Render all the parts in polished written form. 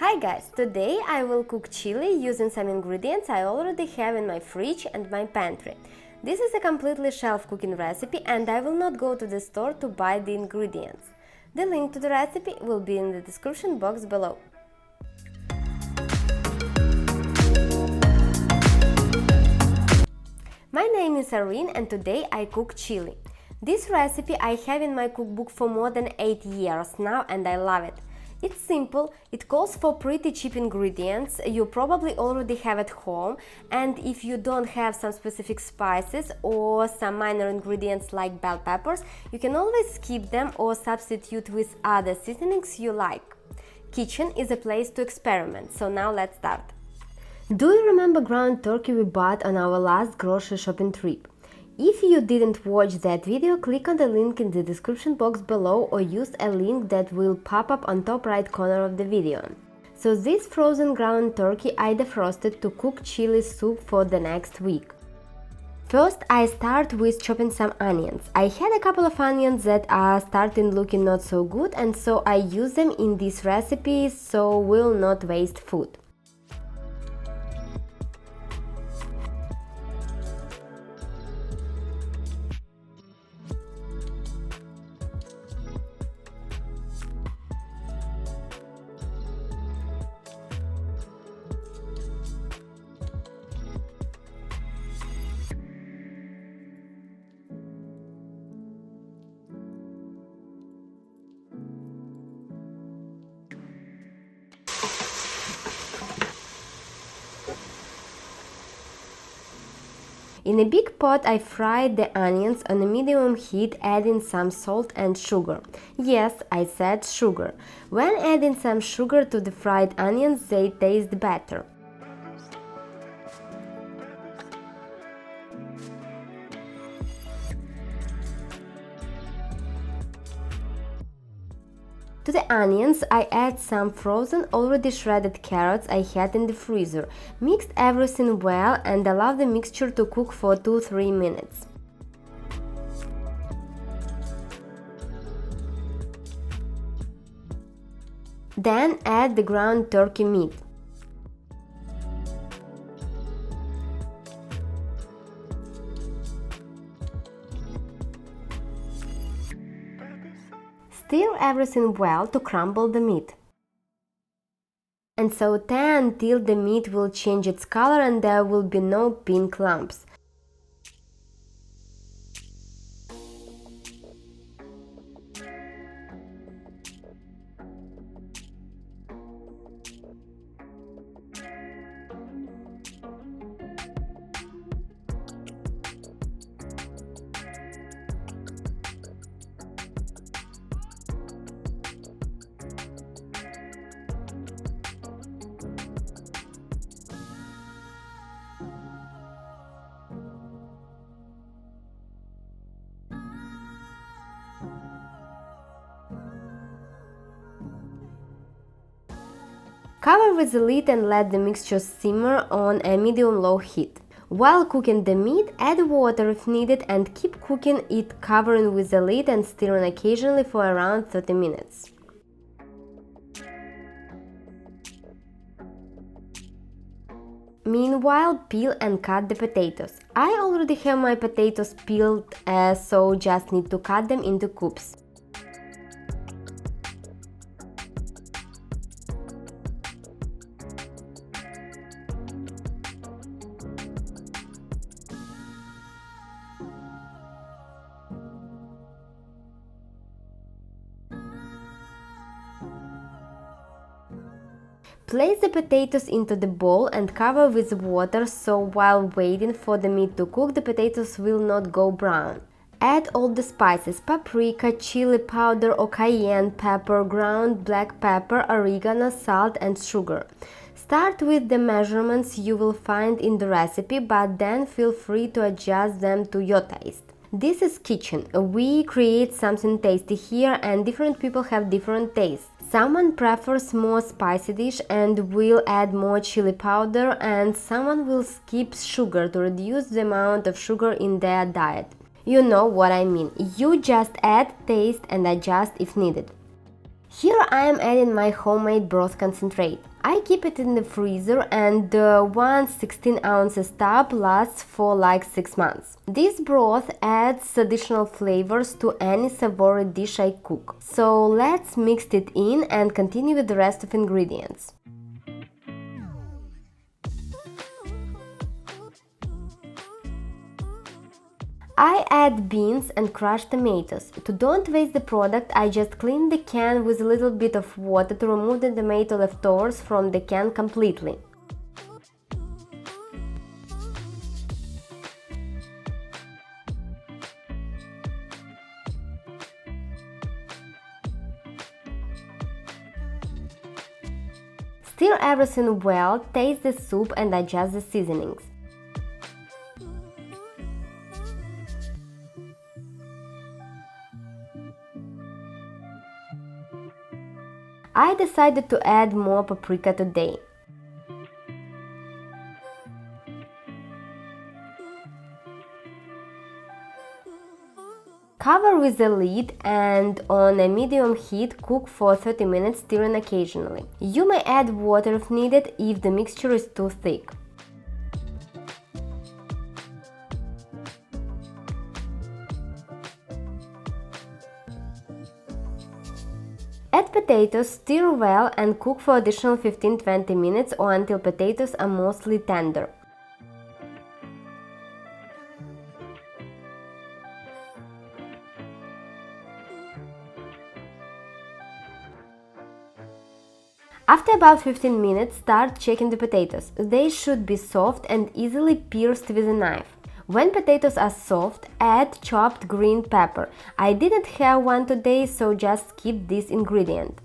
Hi guys, today I will cook chili using some ingredients I already have in my fridge and my pantry. This is a completely shelf cooking recipe and I will not go to the store to buy the ingredients. The link to the recipe will be in the description box below. My name is Irene and today I cook chili. This recipe I have in my cookbook for more than 8 years now and I love it. It's simple, it calls for pretty cheap ingredients you probably already have at home, and if you don't have some specific spices or some minor ingredients like bell peppers, you can always skip them or substitute with other seasonings you like. Kitchen is a place to experiment, so now let's start. Do you remember ground turkey we bought on our last grocery shopping trip? If you didn't watch that video, click on the link in the description box below or use a link that will pop up on top right corner of the video. So this frozen ground turkey I defrosted to cook chili soup for the next week. First I start with chopping some onions. I had a couple of onions that are starting looking not so good, and so I use them in this recipe so we'll not waste food. In a big pot I fried the onions on a medium heat, adding some salt and sugar. Yes, I said sugar. When adding some sugar to the fried onions, they taste better. To the onions I add some frozen already shredded carrots I had in the freezer, mixed everything well and allow the mixture to cook for 2-3 minutes. Then add the ground turkey meat. Stir everything well to crumble the meat. And saute until the meat will change its color and there will be no pink lumps. Cover with the lid and let the mixture simmer on a medium-low heat. While cooking the meat, add water if needed and keep cooking it covering with the lid and stirring occasionally for around 30 minutes. Meanwhile, peel and cut the potatoes. I already have my potatoes peeled, so just need to cut them into cubes. Place the potatoes into the bowl and cover with water so while waiting for the meat to cook, the potatoes will not go brown. Add all the spices: paprika, chili powder or cayenne pepper, ground black pepper, oregano, salt and sugar. Start with the measurements you will find in the recipe, but then feel free to adjust them to your taste. This is kitchen. We create something tasty here and different people have different tastes. Someone prefers more spicy dish and will add more chili powder, and someone will skip sugar to reduce the amount of sugar in their diet. You know what I mean. You just add, taste and adjust if needed. Here I am adding my homemade broth concentrate. I keep it in the freezer and one 16 ounces tub lasts for like 6 months. This broth adds additional flavors to any savory dish I cook. So let's mix it in and continue with the rest of ingredients. I add beans and crushed tomatoes. To don't waste the product, I just clean the can with a little bit of water to remove the tomato leftovers from the can completely. Stir everything well, taste the soup and adjust the seasonings. I decided to add more paprika today. Cover with a lid and on a medium heat cook for 30 minutes, stirring occasionally. You may add water if needed if the mixture is too thick. Add potatoes, stir well and cook for additional 15-20 minutes or until potatoes are mostly tender. After about 15 minutes, start checking the potatoes. They should be soft and easily pierced with a knife. When potatoes are soft, add chopped green pepper. I didn't have one today, so just skip this ingredient.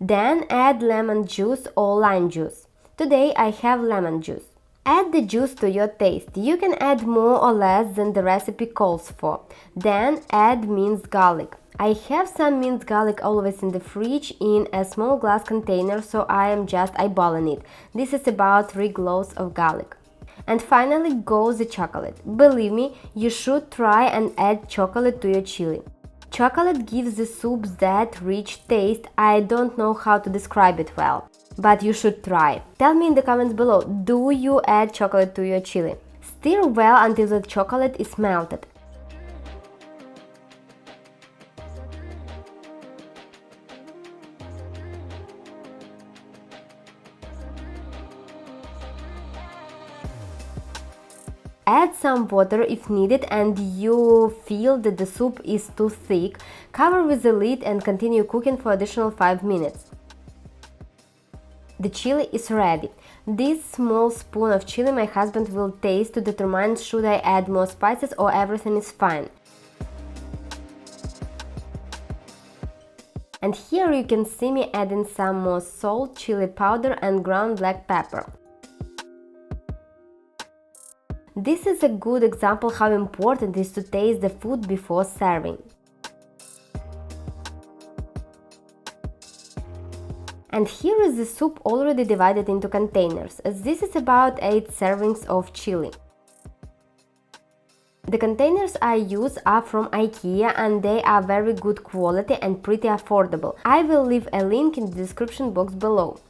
Then add lemon juice or lime juice. Today I have lemon juice. Add the juice to your taste. You can add more or less than the recipe calls for. Then add minced garlic. I have some minced garlic always in the fridge in a small glass container, so I am just eyeballing it. This is about 3 cloves of garlic. And finally goes the chocolate. Believe me, you should try and add chocolate to your chili. Chocolate gives the soup that rich taste. I don't know how to describe it well, but you should try. Tell me in the comments below, do you add chocolate to your chili? Stir well until the chocolate is melted. Add some water if needed and you feel that the soup is too thick. Cover with the lid and continue cooking for additional 5 minutes. The chili is ready. This small spoon of chili my husband will taste to determine should I add more spices or everything is fine. And here you can see me adding some more salt, chili powder and ground black pepper. This is a good example how important it is to taste the food before serving. And here is the soup already divided into containers. This is about 8 servings of chili. The containers I use are from IKEA and they are very good quality and pretty affordable. I will leave a link in the description box below.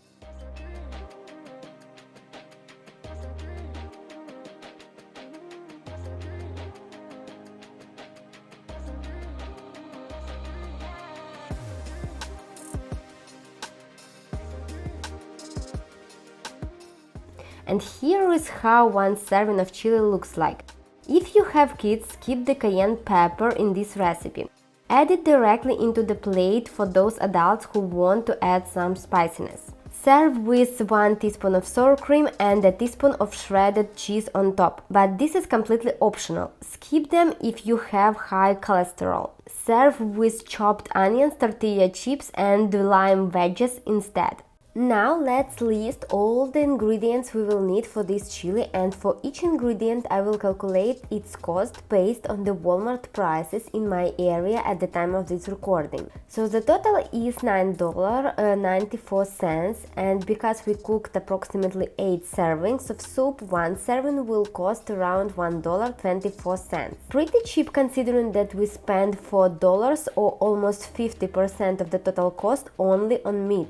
And here is how one serving of chili looks like. If you have kids, skip the cayenne pepper in this recipe. Add it directly into the plate for those adults who want to add some spiciness. Serve with 1 teaspoon of sour cream and a teaspoon of shredded cheese on top, but this is completely optional. Skip them if you have high cholesterol. Serve with chopped onions, tortilla chips and lime wedges instead. Now let's list all the ingredients we will need for this chili, and for each ingredient I will calculate its cost based on the Walmart prices in my area at the time of this recording. So the total is $9.94, and because we cooked approximately 8 servings of soup, one serving will cost around $1.24. Pretty cheap considering that we spent $4 or almost 50% of the total cost only on meat.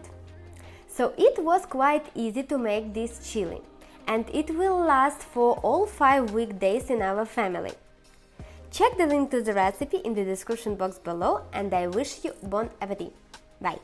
So it was quite easy to make this chili, and it will last for all 5 weekdays in our family. Check the link to the recipe in the description box below, and I wish you bon appétit! Bye!